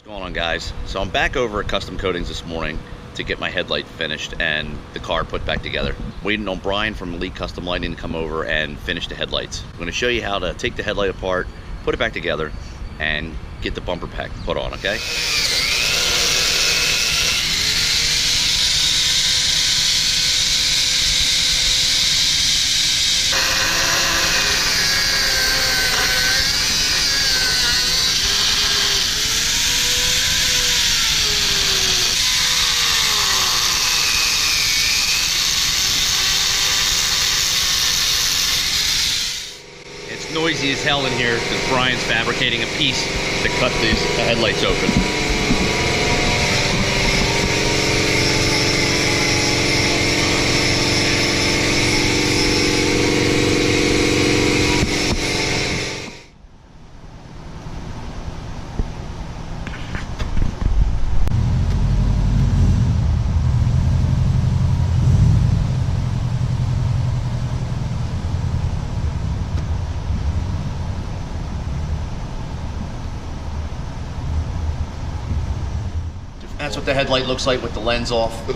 What's going on, guys? So I'm back over at Kustom Koatingz this morning to get my headlight finished and the car put back together. Waiting on Brian from Elite Custom Lighting to come over and finish the headlights. I'm going to show you how to take the headlight apart, put it back together, and get the bumper pack put on, okay? It's noisy as hell in here because Brian's fabricating a piece to cut these headlights open. That's what the headlight looks like with the lens off.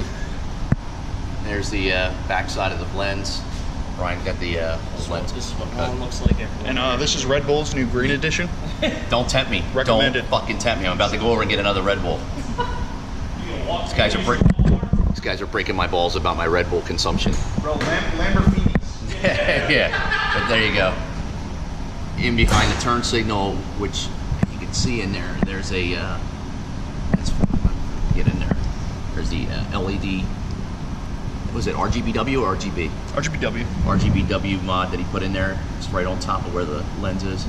There's the back side of the lens. Brian got the lens. This is what one looks like. And this is Red Bull's new green edition. Don't tempt me. Recommended. Don't fucking tempt me. I'm about to go over and get another Red Bull. These guys are breaking my balls about my Red Bull consumption. Bro, Lamborghinis. Yeah, but there you go. In behind the turn signal, which you can see in there, there's a get in there. There's the LED. Was it RGBW or RGB? RGBW. RGBW mod that he put in there. It's right on top of where the lens is.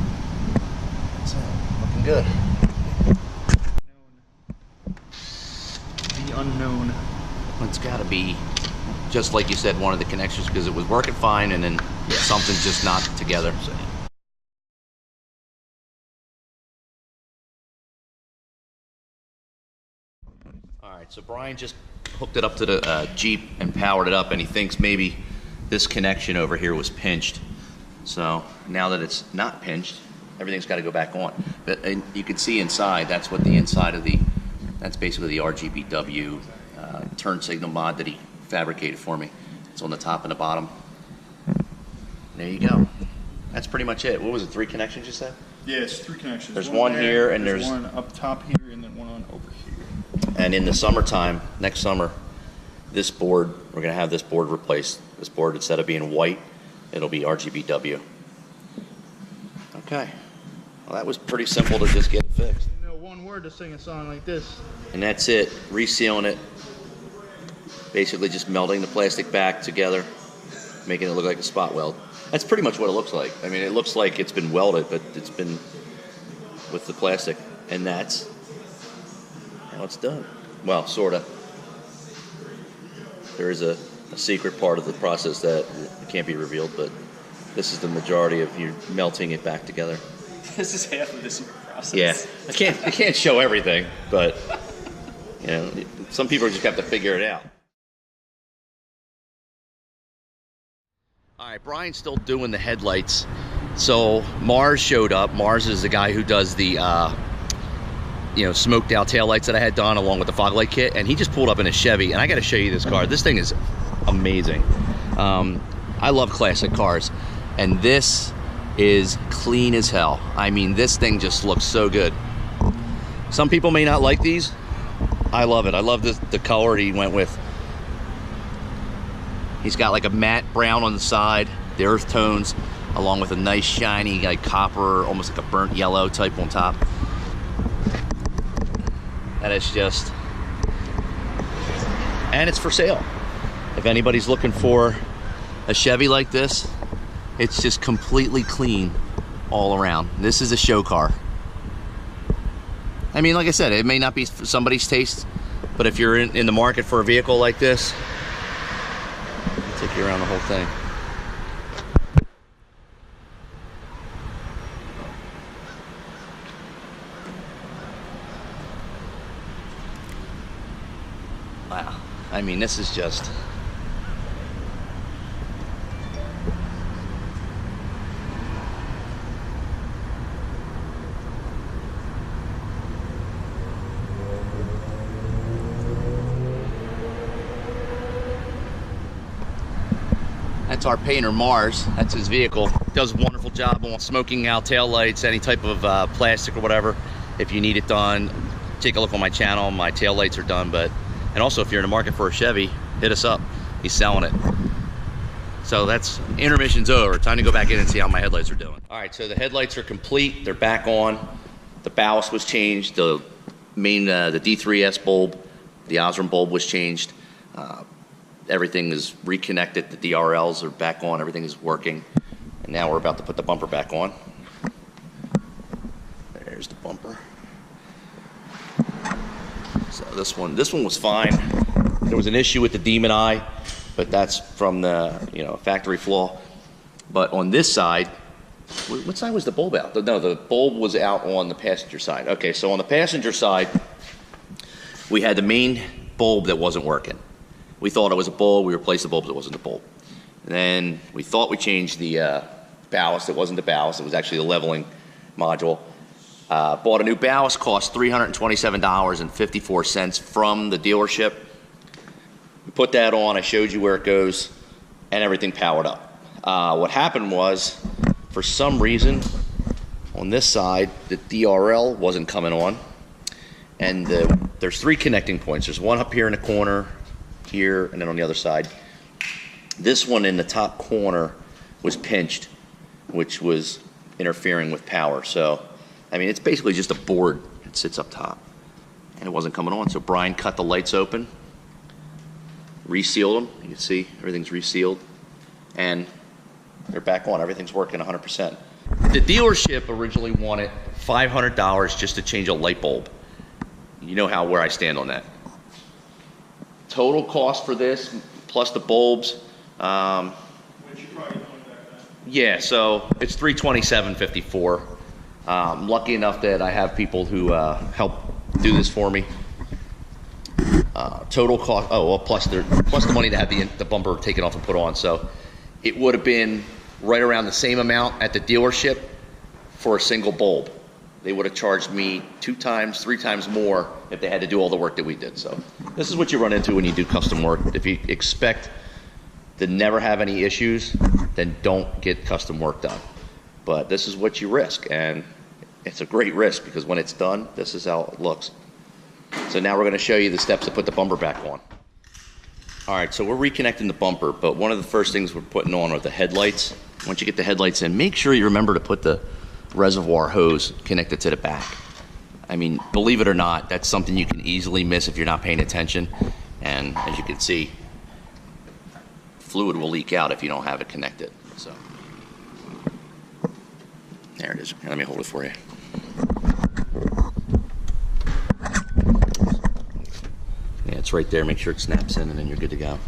So, looking good. The unknown. It's got to be, just like you said, one of the connections, because it was working fine and then something's just not together. So. Alright, so Brian just hooked it up to the Jeep and powered it up, and he thinks maybe this connection over here was pinched. So now that it's not pinched, everything's got to go back on. But and you can see inside, that's what the inside of that's basically the RGBW turn signal mod that he fabricated for me. It's on the top and the bottom. There you go. That's pretty much it. What was it, 3 connections you said? Yeah, it's 3 connections. There's one here, and there's one up top here, and then one on over here. And in the summertime, next summer, this board, we're going to have this board replaced. This board, instead of being white, it'll be RGBW. Okay. Well, that was pretty simple to just get it fixed. You know, one word to sing a song like this. And that's it. Resealing it. Basically just melting the plastic back together, making it look like a spot weld. That's pretty much what it looks like. I mean, it looks like it's been welded, but it's been with the plastic. And that's how it's done. Well, sort of. There is a secret part of the process that can't be revealed, but this is the majority of you melting it back together. This is half of the secret process. Yeah, I can't show everything, but you know, some people just have to figure it out. All right, Brian's still doing the headlights. So Mars showed up. Mars is the guy who does the smoked out taillights that I had done along with the fog light kit, and he just pulled up in a Chevy, and I got to show you this car. This thing is amazing. I love classic cars, and this is clean as hell. I mean, this thing just looks so good. Some people may not like these. I love it. I love the color he went with. He's got like a matte brown on the side, the earth tones, along with a nice shiny like copper, almost like a burnt yellow type on top. That is just, and it's for sale. If anybody's looking for a Chevy like this, it's just completely clean all around. This is a show car. I mean, like I said, it may not be for somebody's taste, but if you're in the market for a vehicle like this, I'll take you around the whole thing. Wow. I mean, this is just That's our painter, Mars. That's his vehicle. Does a wonderful job on smoking out tail lights, any type of plastic or whatever. If you need it done, take a look on my channel. My tail lights are done, and also if you're in the market for a Chevy, hit us up. He's selling it. So that's intermission's over. Time to go back in and see how my headlights are doing. All right, so the headlights are complete. They're back on. The ballast was changed. The main, the D3S bulb, the Osram bulb was changed. Everything is reconnected. The DRLs are back on. Everything is working. And now we're about to put the bumper back on. There's the bumper. So this one was fine. There was an issue with the demon eye, but that's from the factory flaw. But on this side, what side was the bulb out? No, the bulb was out on the passenger side. Okay, so on the passenger side, we had the main bulb that wasn't working. We thought it was a bulb. We replaced the bulb. It wasn't a bulb. And then we thought we changed the ballast. It wasn't the ballast. It was actually the leveling module. Bought a new ballast. Cost $327.54 from the dealership. We put that on. I showed you where it goes, and everything powered up. What happened was, for some reason, on this side, the DRL wasn't coming on. And there's 3 connecting points. There's one up here in the corner, here, and then on the other side. This one in the top corner was pinched, which was interfering with power. So, I mean, it's basically just a board that sits up top. And it wasn't coming on, so Brian cut the lights open, resealed them. You can see everything's resealed, and they're back on. Everything's working 100%. The dealership originally wanted $500 just to change a light bulb. You know where I stand on that. Total cost for this, plus the bulbs, yeah, so it's $327.54. I'm lucky enough that I have people who help do this for me. Total cost, plus the money to have the bumper taken off and put on. So it would have been right around the same amount at the dealership for a single bulb. They would have charged me 2 times, 3 times more if they had to do all the work that we did. So this is what you run into when you do custom work. If you expect to never have any issues, then don't get custom work done. But this is what you risk, and it's a great risk because when it's done, this is how it looks. So now we're going to show you the steps to put the bumper back on. All right, so we're reconnecting the bumper, but one of the first things we're putting on are the headlights. Once you get the headlights in, make sure you remember to put the reservoir hose connected to the back. I mean, believe it or not, that's something you can easily miss if you're not paying attention. And as you can see, fluid will leak out if you don't have it connected. So there it is. Here, let me hold it for you. Yeah, it's right there. Make sure it snaps in, and then you're good to go.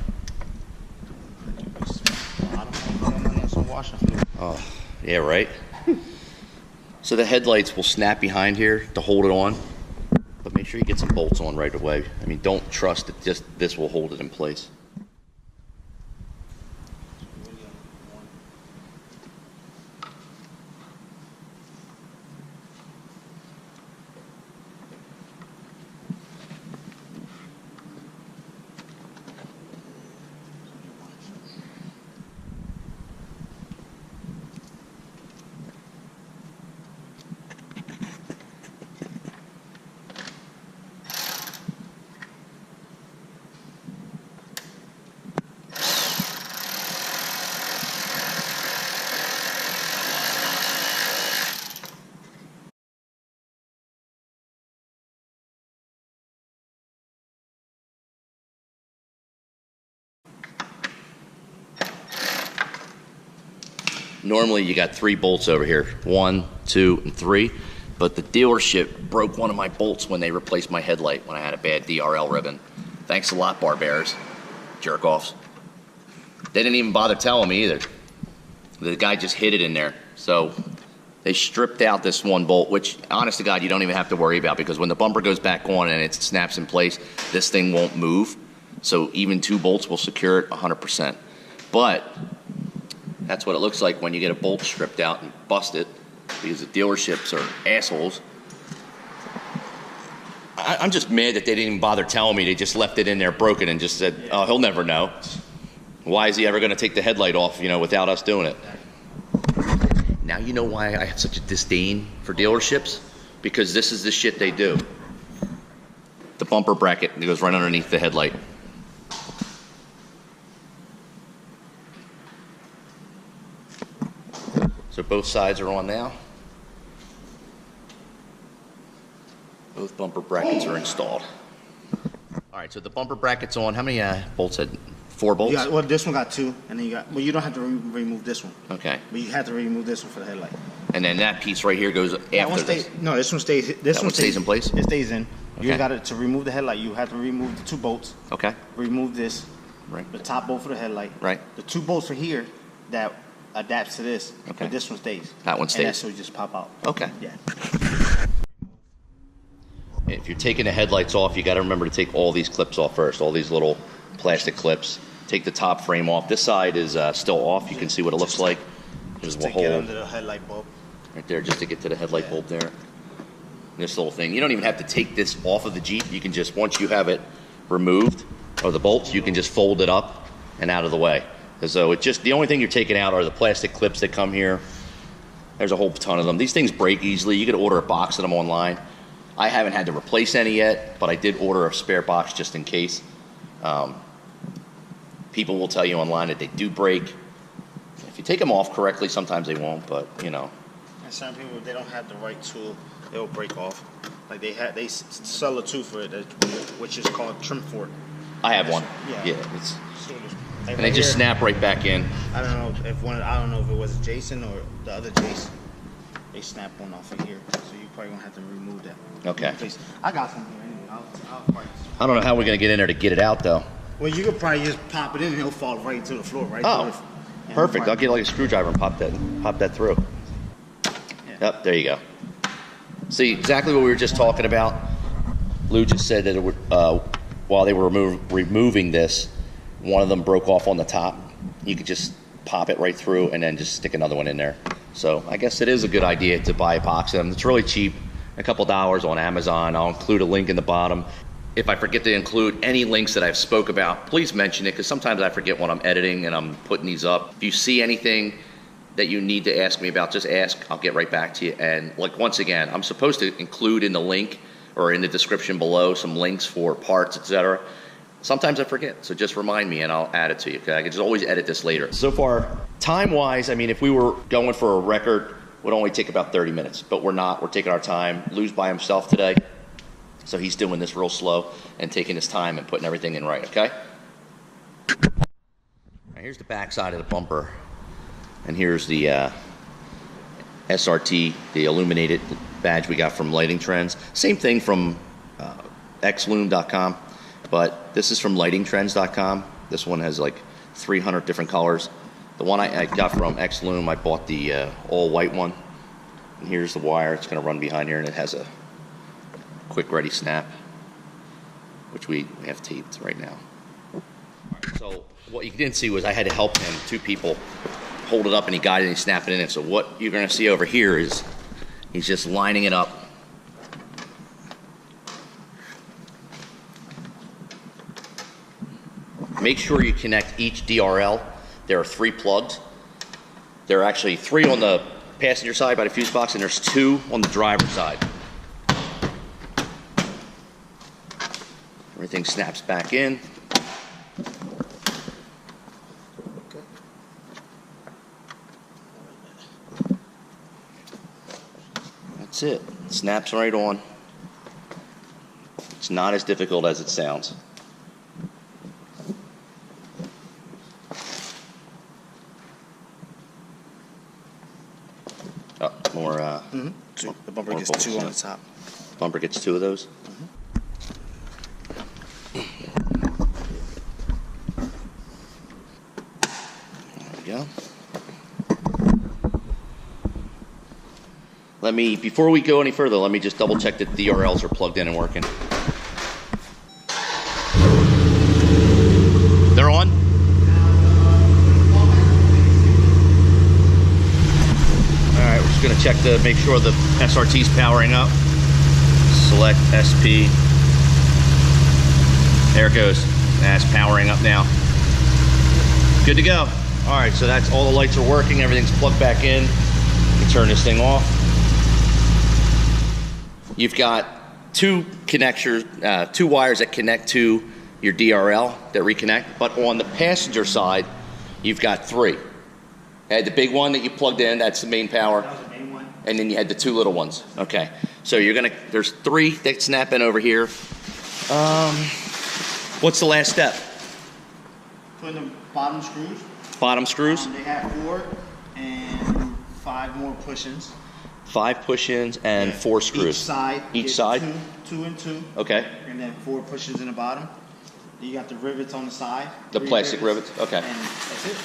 Oh, yeah, right. So the headlights will snap behind here to hold it on, but make sure you get some bolts on right away. I mean, don't trust that just this will hold it in place. Normally you got 3 bolts over here, 1, 2, and 3, but the dealership broke one of my bolts when they replaced my headlight when I had a bad DRL ribbon. Thanks a lot, bar bearers, jerk-offs. They didn't even bother telling me either. The guy just hid it in there. So they stripped out this one bolt, which honest to God, you don't even have to worry about, because when the bumper goes back on and it snaps in place, this thing won't move. So even 2 bolts will secure it 100%. But that's what it looks like when you get a bolt stripped out and busted, because the dealerships are assholes. I'm just mad that they didn't even bother telling me. They just left it in there broken and just said, oh, he'll never know. Why is he ever going to take the headlight off, you know, without us doing it? Now you know why I have such a disdain for dealerships? Because this is the shit they do. The bumper bracket that goes right underneath the headlight. So both sides are on now. Both bumper brackets are installed. All right, so the bumper bracket's on. How many bolts had? 4 bolts? You got, well, this one got 2, and then you got. Well, you don't have to remove this one. Okay. But you have to remove this one for the headlight. And then that piece right here goes after this. No, this one stays. That one stays in place? It stays in. Okay. You got to remove the headlight. You have to remove the 2 bolts. Okay. Remove this. Right. The top bolt for the headlight. Right. The 2 bolts are here that adapts to this. Okay. But this one stays. That one stays. And that's so you just pop out. Okay. Yeah. If you're taking the headlights off, you got to remember to take all these clips off first. All these little plastic clips. Take the top frame off. This side is still off. You can see what it looks like. There's a To hole get under the headlight bulb. right there just to get to the headlight bulb there. This little thing. You don't even have to take this off of the Jeep. You can just, once you have it removed, or the bolts, you can just fold it up and out of the way. So it just, the only thing you're taking out are the plastic clips that come here. There's a whole ton of them. These things break easily. You could order a box of them online. I haven't had to replace any yet, but I did order a spare box just in case. People will tell you online that they do break. If you take them off correctly, sometimes they won't, but you know. And some people, they don't have the right tool, they'll break off. Like they sell a tool for it, which is called trim fork. I have one. Yeah. Yeah, it's, Like and they just here, snap right back in. I don't know if it was Jason or the other Jason. They snap one off of here, so you probably gonna have to remove that. Okay. I got some here anyway. I'll probably. I don't know how we're gonna get in there to get it out though. Well, you could probably just pop it in and it'll fall right to the floor, right? Oh, and perfect. probably- I'll get like a screwdriver and pop that through. Yeah. Yep, there you go. See, exactly what we were just talking about. Lou just said that it would, while they were removing this, one of them broke off on the top. You could just pop it right through and then just stick another one in there. So I guess it is a good idea to buy a box of them. It's really cheap, a couple dollars on Amazon. I'll include a link in the bottom. If I forget to include any links that I've spoke about, please mention it, because sometimes I forget when I'm editing and I'm putting these up. If you see anything that you need to ask me about, just ask. I'll get right back to you. And like once again, I'm supposed to include in the link or in the description below some links for parts, etc. Sometimes I forget, so just remind me and I'll add it to you. Okay? I can just always edit this later. So far, time-wise, I mean, if we were going for a record, it would only take about 30 minutes, but we're not. We're taking our time. Lou's by himself today. So he's doing this real slow and taking his time and putting everything in right, okay? Now here's the back side of the bumper. And here's the SRT, the illuminated badge we got from Lighting Trends. Same thing from xloom.com, but this is from lightingtrends.com. This one has like 300 different colors. The one I got from Xloom, I bought the all white one. And here's the wire. It's gonna run behind here and it has a quick ready snap, which we have taped right now. So what you didn't see was I had to help him, 2 people, hold it up and he got it and he snapped it in it. So what you're gonna see over here is he's just lining it up. Make sure you connect each DRL. There are 3 plugs. There are actually 3 on the passenger side by the fuse box and there's 2 on the driver's side. Everything snaps back in. That's it. It snaps right on. It's not as difficult as it sounds. Oh, more. The bumper more gets bolts, 2 on yeah. the top. Bumper gets 2 of those. Go. Before we go any further, let me just double check that the DRLs are plugged in and working. They're on? All right, we're just gonna check to make sure the SRT's powering up. Select SP. There it goes. That's powering up now. Good to go. All right, so that's all the lights are working. Everything's plugged back in. You can turn this thing off. You've got two connectors, two wires that connect to your DRL that reconnect, but on the passenger side, you've got three. You had the big one that you plugged in, that's the main power. That was the main one. And then you had the two little ones. Okay, so there's three that snap in over here. What's the last step? Putting the bottom screws. Bottom screws? They have 4 and 5 more push-ins. 5 push-ins and 4 screws. Each side. Each side? Two and two. Okay. And then 4 push-ins in the bottom. You got the rivets on the side. The plastic rivets? Okay. And that's it.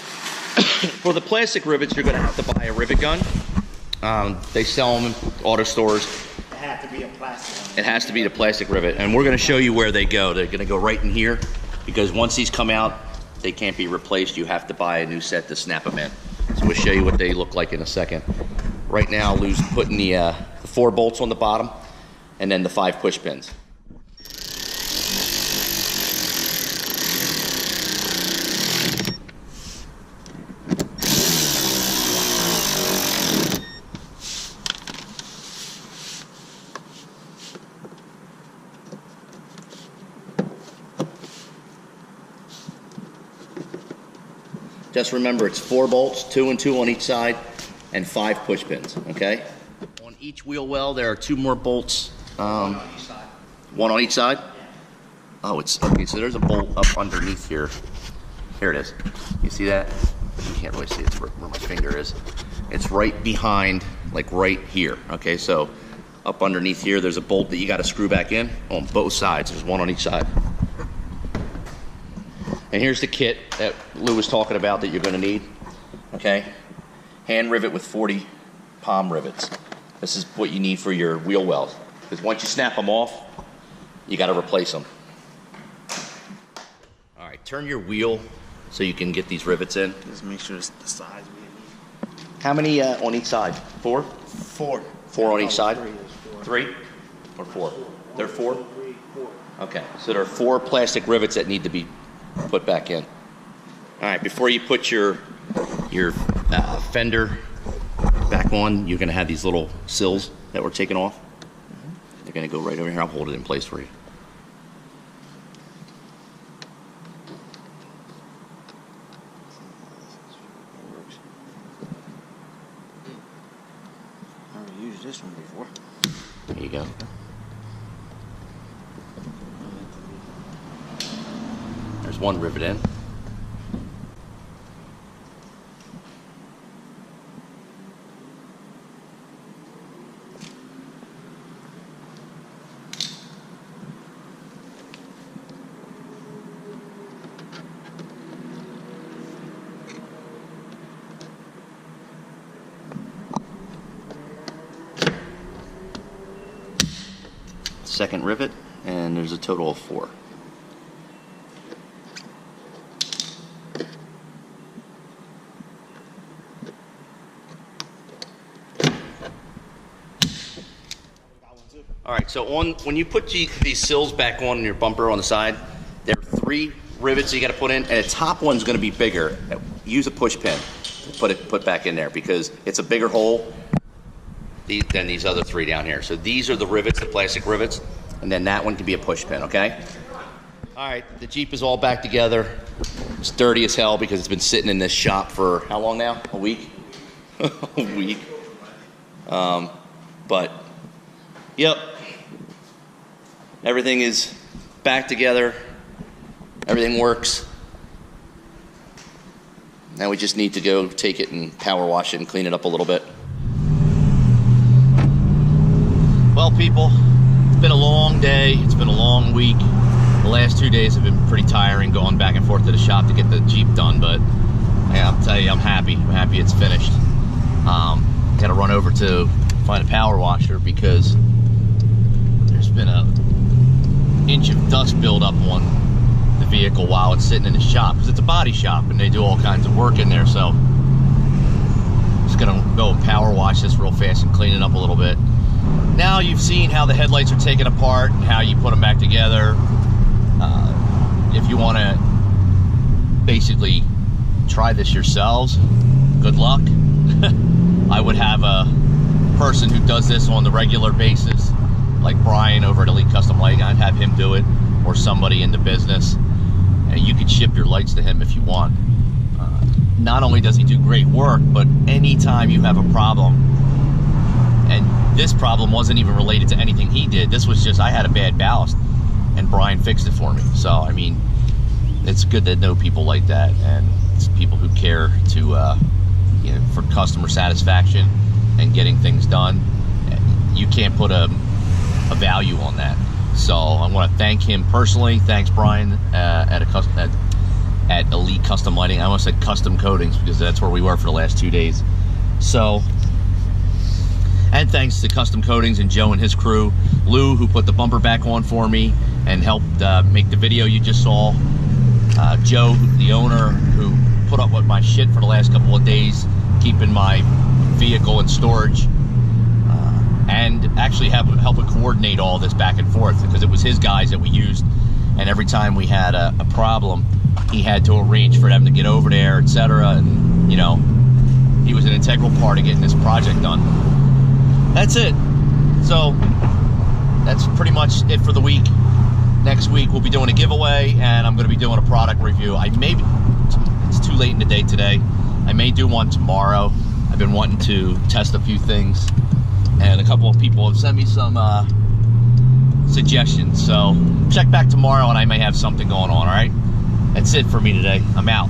For the plastic rivets, you're going to have to buy a rivet gun. They sell them in auto stores. It has to be a plastic one. It has to be the plastic rivet. And we're going to show you where they go. They're going to go right in here because once these come out, they can't be replaced. You have to buy a new set to snap them in. So we'll show you what they look like in a second. Right now, Lou's putting the 4 bolts on the bottom and then the 5 push pins. Just remember, it's 4 bolts, 2 and 2 on each side, and 5 push pins, okay? On each wheel well, there are 2 more bolts. One on each side. One on each side? Yeah. Oh, it's, okay, so there's a bolt up underneath here. Here it is. You see that? You can't really see it, it's where my finger is. It's right behind, like right here, okay? So up underneath here, there's a bolt that you gotta screw back in on both sides. There's one on each side. And here's the kit that Lou was talking about that you're going to need, okay? Hand rivet with 40 palm rivets. This is what you need for your wheel wells. Because once you snap them off, you got to replace them. All right, turn your wheel so you can get these rivets in. Just make sure it's the size we need. How many on each side? 4? 4. 4 on each side? 3 is 4. 3 or 4? They're 4? 3, 4. Okay, so there are 4 plastic rivets that need to be put back in. All right, before you put your fender back on, you're gonna have these little sills that we're taking off. They're gonna go right over here. I'll hold it in place for you. I already used this one before. There you go. There's 1 rivet in. Second rivet, and there's a total of 4. All right, so when you put these sills back on your bumper on the side, there are 3 rivets you got to put in, and the top one's going to be bigger. Use a push pin to put back in there because it's a bigger hole than these other 3 down here. So these are the rivets, the plastic rivets, and then that one can be a push pin, okay? All right, the Jeep is all back together. It's dirty as hell because it's been sitting in this shop for how long now? A week? A week. But, yep. Everything is back together. Everything works. Now we just need to go take it and power wash it and clean it up a little bit. Well, people, it's been a long day. It's been a long week. The last 2 days have been pretty tiring going back and forth to the shop to get the Jeep done, but yeah, I'll tell you, I'm happy. I'm happy it's finished. Got to run over to find a power washer because there's been an inch of dust buildup on the vehicle while it's sitting in the shop because it's a body shop and they do all kinds of work in there. So just gonna go and power wash this real fast and clean it up a little bit. Now you've seen how the headlights are taken apart and how you put them back together. If you want to basically try this yourselves, good luck. I would have a person who does this on the regular basis, like Brian over at Elite Custom Lighting. I'd have him do it, or somebody in the business, and you could ship your lights to him if you want. Not only does he do great work, but anytime you have a problem, and this problem wasn't even related to anything he did, this was just, I had a bad ballast and Brian fixed it for me. So I mean, it's good to know people like that, and it's people who care to you know, for customer satisfaction and getting things done. You can't put a value on that. So I want to thank him personally. Thanks, Brian, at Elite Custom Lighting. I almost said Kustom Koatingz because that's where we were for the last 2 days. So, and thanks to Kustom Koatingz and Joe and his crew. Lou, who put the bumper back on for me and helped make the video you just saw. Joe, the owner, who put up with my shit for the last couple of days, keeping my vehicle in storage. And actually helping coordinate all this back and forth, because it was his guys that we used, and every time we had a problem, he had to arrange for them to get over there, etc. And you know, he was an integral part of getting this project done. That's it. So that's pretty much it for the week. Next week we'll be doing a giveaway, and I'm going to be doing a product review. It's too late in the day today. I may do one tomorrow. I've been wanting to test a few things, and a couple of people have sent me some suggestions. So check back tomorrow and I may have something going on, all right? That's it for me today. I'm out.